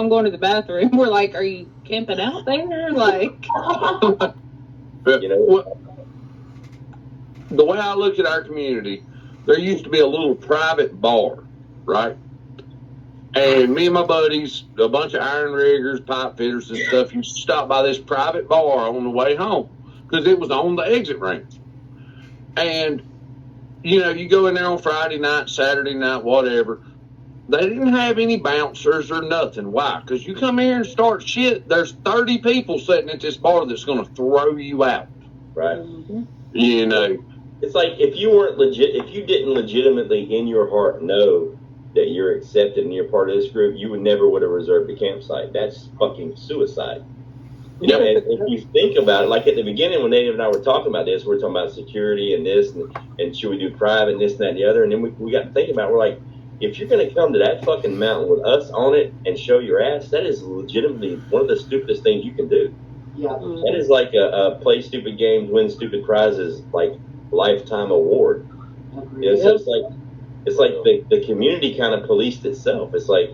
I'm going to the bathroom. We're like, are you camping out there? Like, you know, the way I look at our community, there used to be a little private bar, right? And me and my buddies, a bunch of iron riggers, pipe fitters and stuff, used to stop by this private bar on the way home because it was on the exit ramp. And, you know, you go in there on Friday night, Saturday night, whatever. They didn't have any bouncers or nothing. Why? Because you come here and start shit, there's 30 people sitting at this bar that's going to throw you out. Right. Mm-hmm. You know. It's like if you didn't legitimately in your heart know that you're accepted and you're part of this group, you would never have reserved a campsite. That's fucking suicide. You know, and if you think about it, like at the beginning when Dave and I were talking about this, we were talking about security and this and should we do private and this and that and the other, and then we got to thinking about it, we're like, if you're going to come to that fucking mountain with us on it and show your ass, that is legitimately one of the stupidest things you can do. Yeah. That is like a play stupid games, win stupid prizes, like lifetime award. You know, so it's like the community kind of policed itself. It's like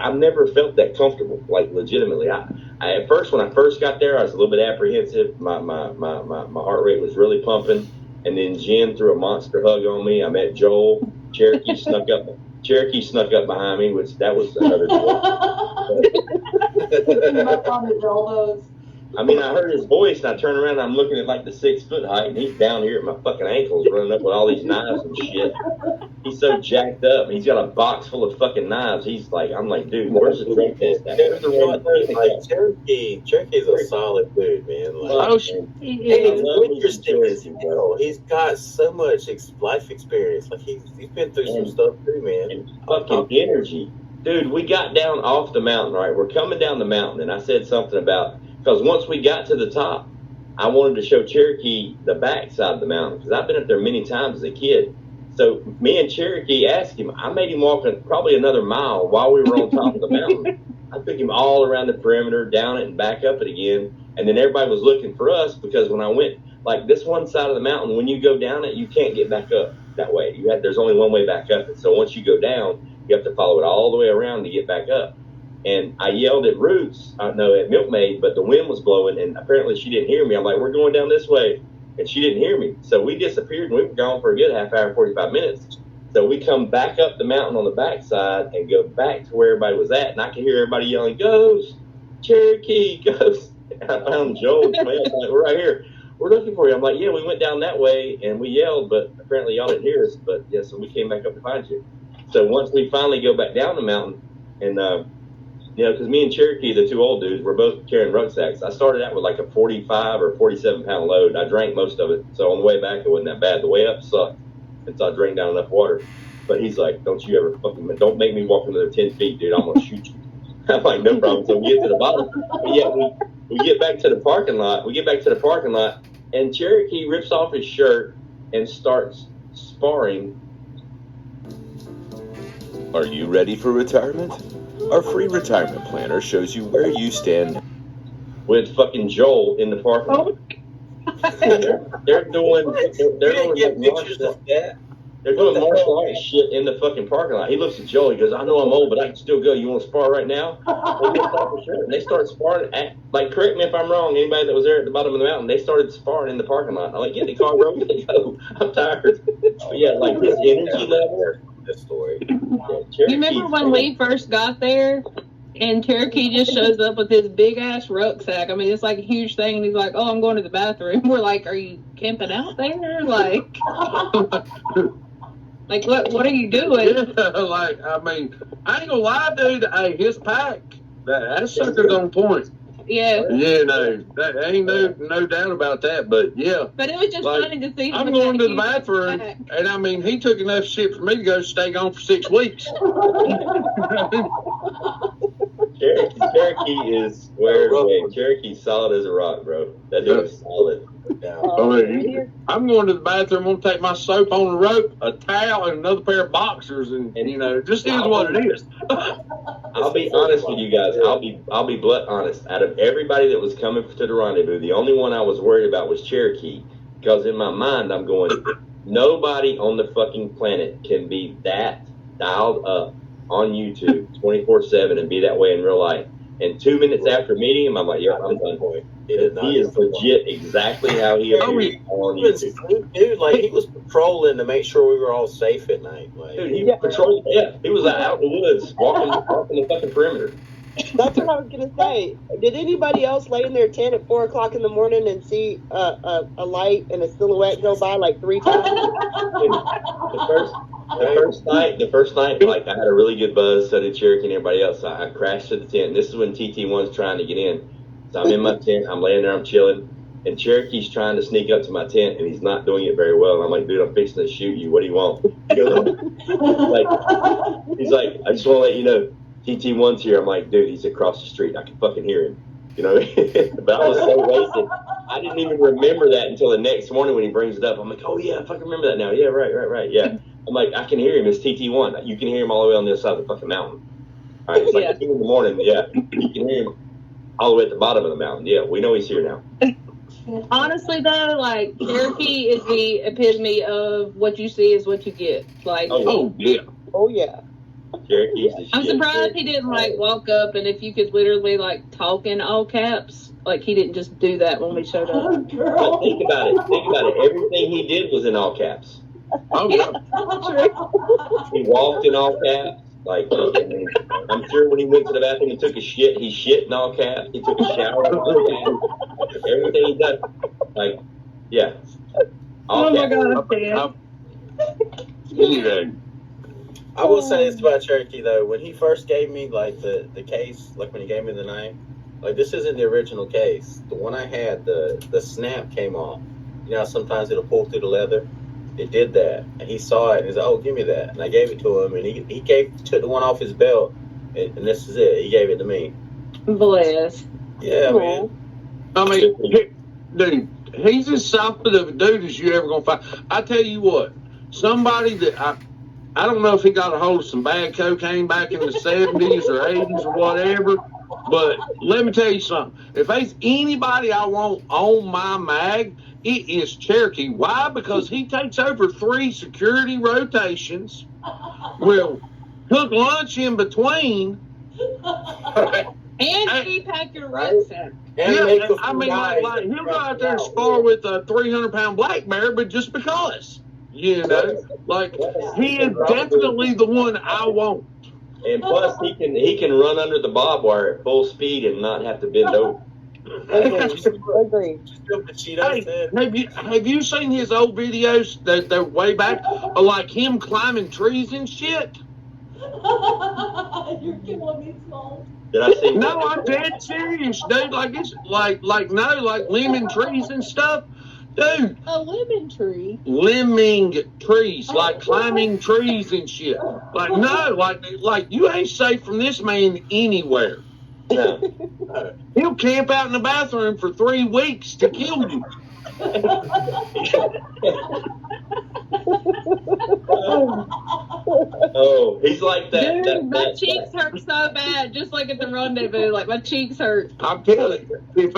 I've never felt that comfortable, like legitimately. I at first when I first got there, I was a little bit apprehensive. My heart rate was really pumping, and then Jen threw a monster hug on me. I met Joel. Cherokee snuck up behind me, which that was another deal. I mean, I heard his voice, and I turned around, and I'm looking at like the 6 foot height, and he's down here at my fucking ankles, running up with all these knives and shit. He's so jacked up. He's got a box full of fucking knives. He's like, I'm like, dude, where's the drug test at? Cherokee is a solid dude, man. Like, he's interesting as hell. He's got so much life experience. Like he's been through some stuff too, man. And fucking energy, dude. We got down off the mountain, right? We're coming down the mountain, and I said something about. Because once we got to the top, I wanted to show Cherokee the back side of the mountain because I've been up there many times as a kid. So me and Cherokee asked him, I made him walk probably another mile while we were on top of the mountain. I took him all around the perimeter, down it and back up it again. And then everybody was looking for us because when I went, like this one side of the mountain, when you go down it, you can't get back up that way. There's only one way back up it. So once you go down, you have to follow it all the way around to get back up. And I yelled at Roots, at Milkmaid, but the wind was blowing, and apparently she didn't hear me. I'm like, we're going down this way, and she didn't hear me. So we disappeared, and we were gone for a good half hour, 45 minutes. So we come back up the mountain on the backside and go back to where everybody was at, and I could hear everybody yelling, "Ghost, Cherokee, Ghost!" And I found Joel. Like, we're right here. We're looking for you. I'm like, yeah, we went down that way, and we yelled, but apparently y'all didn't hear us. But yeah, so we came back up to find you. So once we finally go back down the mountain, and you know, because me and Cherokee, the two old dudes, were both carrying rucksacks. I started out with like a 45 or 47 pound load. I drank most of it. So on the way back, it wasn't that bad. The way up sucked. And so I drank down enough water. But he's like, don't make me walk another 10 feet, dude. I'm going to shoot you. I'm like, no problem. So we get to the bottom. But yeah, we get back to the parking lot. And Cherokee rips off his shirt and starts sparring. Are you ready for retirement? Our free retirement planner shows you where you stand with fucking Joel in the parking lot. They're doing martial arts shit in the fucking parking lot. He looks at Joel. He goes, "I know I'm old, but I can still go. You want to spar right now?" And they start sparring. Like, correct me if I'm wrong. Anybody that was there at the bottom of the mountain, they started sparring in the parking lot. I'm like, "Get the car, bro. Get the go. I'm tired." But yeah, like his energy level. This story. You remember when we first got there and Cherokee just shows up with his big ass rucksack? I mean, it's like a huge thing, and he's like, "Oh, I'm going to the bathroom." We're like, "Are you camping out there? Like, like what are you doing?" Yeah, like, I mean, I ain't gonna lie, dude. Hey, his pack, that sucker's on point. Yeah. Yeah, no, that ain't no doubt about that. But yeah. But it was just like, funny to see him. I'm going to the bathroom, and I mean, he took enough shit for me to go stay gone for 6 weeks. Cherokee is squared away. Cherokee's solid as a rock, bro. That dude is solid. I'm going to the bathroom. I'm going to take my soap on the rope, a towel, and another pair of boxers, and you know, just is what it is. I'll be honest with you guys. I'll be blunt honest. Out of everybody that was coming to the rendezvous, the only one I was worried about was Cherokee, because in my mind I'm going, nobody on the fucking planet can be that dialed up on YouTube 24/7 and be that way in real life. And 2 minutes after meeting him, I'm like, yeah, I'm done. He is legit exactly how he appears on YouTube. Dude, like he was patrolling to make sure we were all safe at night. Like, dude, he patrolled. Yeah, he was out in the woods walking the fucking perimeter. That's what I was gonna say. Did anybody else lay in their tent at 4 o'clock in the morning and see a light and a silhouette go by like 3 times? The first night, like I had a really good buzz, so did Cherokee and everybody else. I crashed to the tent. And this is when TT1's trying to get in. So I'm in my tent. I'm laying there. I'm chilling. And Cherokee's trying to sneak up to my tent, and he's not doing it very well. And I'm like, dude, I'm fixing to shoot you. What do you want? He goes, he's like, I just want to let you know, TT1's here. I'm like, dude, he's across the street. I can fucking hear him. You know what I mean? But I was so wasted. I didn't even remember that until the next morning when he brings it up. I'm like, oh, yeah, I fucking remember that now. Yeah, right. Yeah. I'm like, I can hear him. It's TT1. You can hear him all the way on the other side of the fucking mountain. All right, it's like 2 in the morning. Yeah, you can hear him all the way at the bottom of the mountain. Yeah, we know he's here now. Honestly, though, like, Cherokee is the epitome of what you see is what you get. Like, oh yeah. Cherokee's the shit. I'm surprised he didn't, like, walk up and if you could literally, like, talk in all caps, like, he didn't just do that when we showed up. But think about it. Everything he did was in all caps. Oh, yeah. He walked in all caps. Like, I'm sure when he went to the bathroom and took a shit, he shit in all caps. He took a shower in all caps. Everything he done. Like, yeah. All my caps. God, Anyway. I will say this about Cherokee though. When he first gave me like the case, like when he gave me the knife, like this isn't the original case. The one I had, the snap came off. You know how sometimes it'll pull through the leather? It did that. And he saw it and he's like, oh, give me that. And I gave it to him and he took the one off his belt and this is it. He gave it to me. Bless. Yeah, man. I mean, dude, he's as soft of a dude as you ever gonna find. I tell you what, somebody that I don't know if he got a hold of some bad cocaine back in the 70s or 80s or whatever, but let me tell you something. If there's anybody I want on my mag, it is Cherokee. Why? Because he takes over 3 security rotations, will cook lunch in between. And repack your rucksack. Yeah, I mean, like he'll go out there and spar with a 300-pound black bear, but just because, you know, like he is definitely the one I want. And plus, he can run under the barbed wire at full speed and not have to bend over. Agree. Hey, have you seen his old videos that they're way back, like him climbing trees and shit? You're killing me, Small. Did I see? No, I'm dead serious, dude. Like it's like lemon trees and stuff, dude. A lemon tree. Lemming trees, like climbing trees and shit. Like no, like you ain't safe from this man anywhere. No. He'll camp out in the bathroom for 3 weeks to kill you. Oh, he's like that. Dude, my cheeks hurt so bad, just like at the rendezvous. Like my cheeks hurt. I'm telling you, if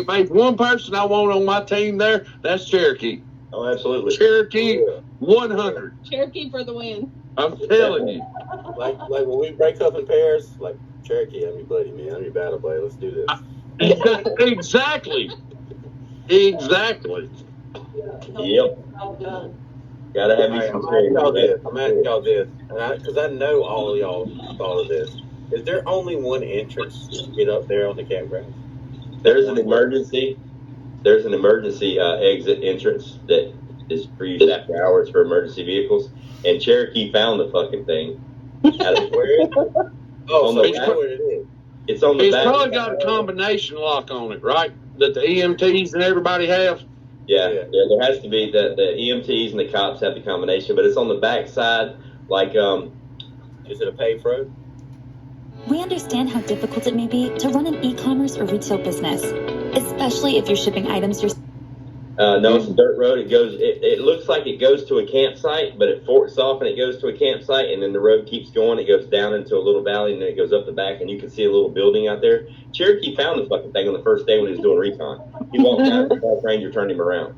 there's one person I want on my team there, that's Cherokee. Oh, absolutely. Cherokee 100. Cherokee for the win. I'm telling you. Like when we break up in pairs, like Cherokee, I'm your buddy, man. I'm your battle buddy. Let's do this. Exactly. Exactly. Yep. Gotta have you some I'm asking y'all this, because I know all of y'all thought of this. Is there only one entrance to get up there on the campground? There's an emergency exit entrance that is for use after hours for emergency vehicles. And Cherokee found the fucking thing. Oh, so you know where it is. It's on the It's back. probably got a combination lock on it, right? That the EMTs and everybody have. Yeah, there has to be. The EMTs and the cops have the combination, but it's on the back side. Like, is it a paved road? We understand how difficult it may be to run an e-commerce or retail business, especially if you're shipping items yourself. No, it's a dirt road. It looks like it goes to a campsite, but it forks off and it goes to a campsite, and then the road keeps going. It goes down into a little valley, and then it goes up the back, and you can see a little building out there. Cherokee found the fucking thing on the first day when he was doing recon. He walked down, the park ranger turned him around.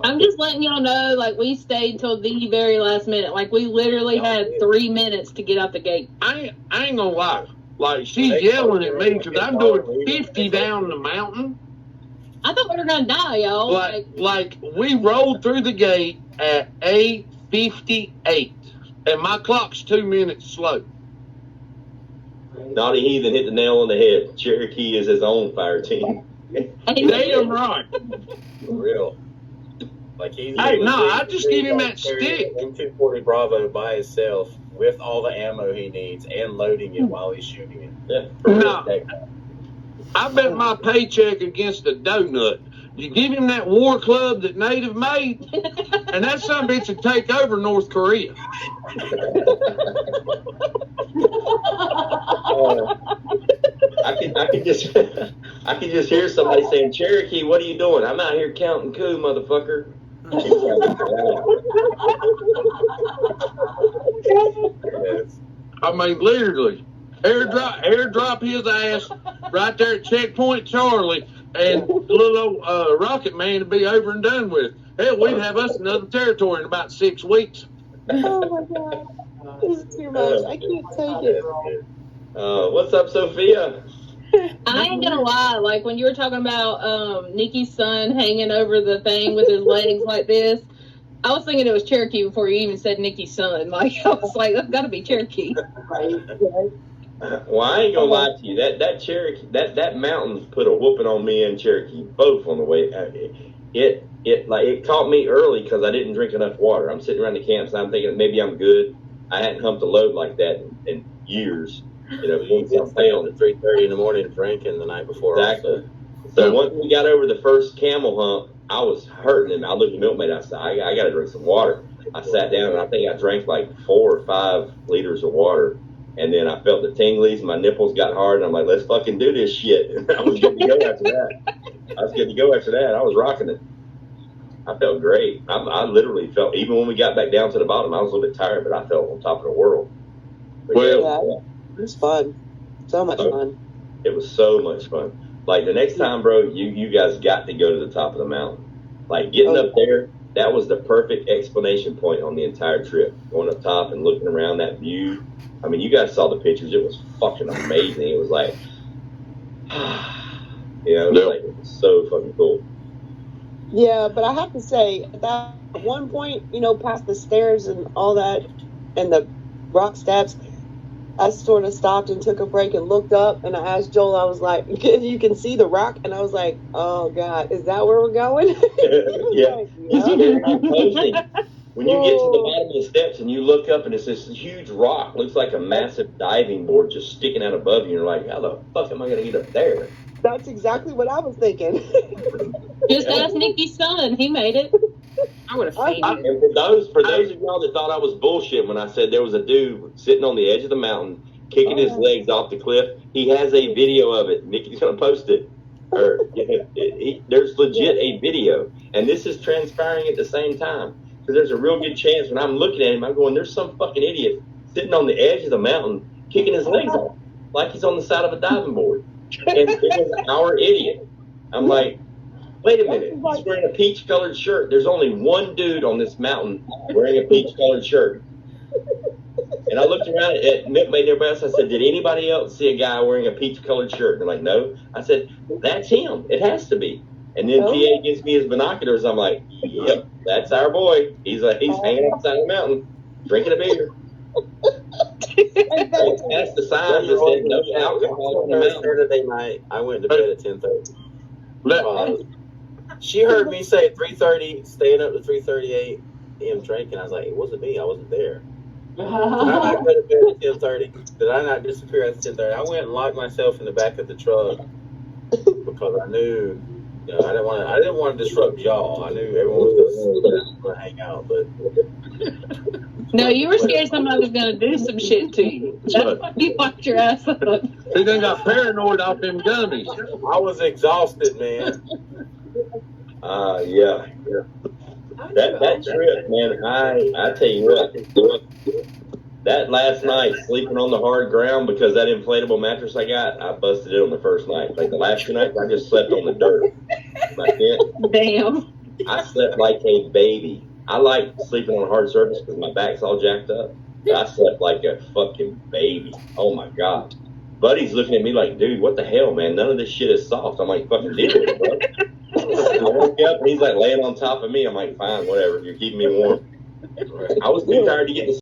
I'm just letting y'all know, like, we stayed till the very last minute. Like, we literally had 3 minutes to get out the gate. I ain't gonna lie. Like, she's yelling at me because I'm doing 50 down the mountain. I thought we were gonna die, y'all. Like we rolled through the gate at 8:58, and my clock's 2 minutes slow. Naughty Heathen hit the nail on the head. Cherokee is his own fire team. Damn right. For real. Like he's I just give him that stick. M240 Bravo by himself with all the ammo he needs and loading it while he's shooting it. Yeah. No, I bet my paycheck against a donut. You give him that war club that Native made, and that son of a bitch would take over North Korea. I can just hear somebody saying, Cherokee, what are you doing? I'm out here counting coup, motherfucker. I mean, literally, airdrop his ass right there at Checkpoint Charlie, and little old Rocket Man to be over and done with. Hell, we'd have us another territory in about 6 weeks. Oh my God. This is too much. I can't take it. What's up, Sophia? I ain't gonna lie, like when you were talking about Nikki's son hanging over the thing with his legs like this, I was thinking it was Cherokee before you even said Nikki's son. Like, I was like, that's gotta be Cherokee. Well, I ain't gonna lie to you. That Cherokee, that mountain put a whooping on me and Cherokee both on the way. It caught me early because I didn't drink enough water. I'm sitting around the campsite, I'm thinking maybe I'm good. I hadn't humped a load like that in years. You know, You didn't stay on at 3:30 in the morning drinking the night before. Exactly. So once we got over the first camel hump, I was hurting, and I looked at the milkmaid. I said, I got to drink some water. I sat down, and I think I drank like 4 or 5 liters of water. And then I felt the tinglies, my nipples got hard, and I'm like, let's fucking do this shit. And I was good to go after that. I was rocking it. I felt great. I literally felt, even when we got back down to the bottom, I was a little bit tired, but I felt on top of the world. But Well, It was fun. So much fun. it was so much fun. Like the next time, bro, you guys got to go to the top of the mountain. Like getting up there, that was the perfect explanation point on the entire trip. Going up top and looking around that view. I mean, you guys saw the pictures. It was fucking amazing. It was like, it was so fucking cool. Yeah, but I have to say, at that one point, past the stairs and all that, and the rock steps, I sort of stopped and took a break and looked up, and I asked Joel, I was like, you can see the rock? And I was like, oh, God, is that where we're going? Yeah. Like, They're imposing. When you get to the bottom of the steps and you look up and it's this huge rock, looks like a massive diving board just sticking out above you. You're like, how the fuck am I going to get up there? That's exactly what I was thinking. Just ask Nikki's son. He made it. I would have fainted. And for those of y'all that thought I was bullshit when I said there was a dude sitting on the edge of the mountain kicking his legs off the cliff, he has a video of it. Nikki's going to post it. There's legit a video. And this is transpiring at the same time. Because there's a real good chance when I'm looking at him, I'm going, there's some fucking idiot sitting on the edge of the mountain kicking his legs off like he's on the side of a diving board. And it was our idiot. I'm like, wait a minute, he's wearing a peach-colored shirt. There's only one dude on this mountain wearing a peach-colored shirt. And I looked around at Milkmaid and everybody else. I said, did anybody else see a guy wearing a peach-colored shirt? And they're like, no. I said, that's him. It has to be. And then PA gives me his binoculars. I'm like, yep, that's our boy. He's hanging outside the mountain, drinking a beer. That's the sign that said no alcohol on the mountain. Saturday night, I went to bed at 10:30. She heard me say 3:30, staying up to 3:38 a.m. drinking. I was like, it wasn't me. I wasn't there. Did I not go to bed at 10:30? Did I not disappear at 10:30? I went and locked myself in the back of the truck because I knew, I didn't want to disrupt y'all. I knew everyone was going to hang out, but. No, you were scared somebody was going to do some shit to you. That's why you locked your ass up. He done got paranoid off them gummies. I was exhausted, man. Yeah. That trip, man, I tell you what, that last night, sleeping on the hard ground because that inflatable mattress I got, I busted it on the first night. Like the last 2 nights, I just slept on the dirt. Like it. Damn. I slept like a baby. I like sleeping on a hard surface because my back's all jacked up. But I slept like a fucking baby. Oh my God. Buddy's looking at me like, dude, what the hell, man? None of this shit is soft. I'm like, fucking deal with it, bro. I woke up and he's like laying on top of me. I'm like, fine, whatever. You're keeping me warm. I was too tired to get to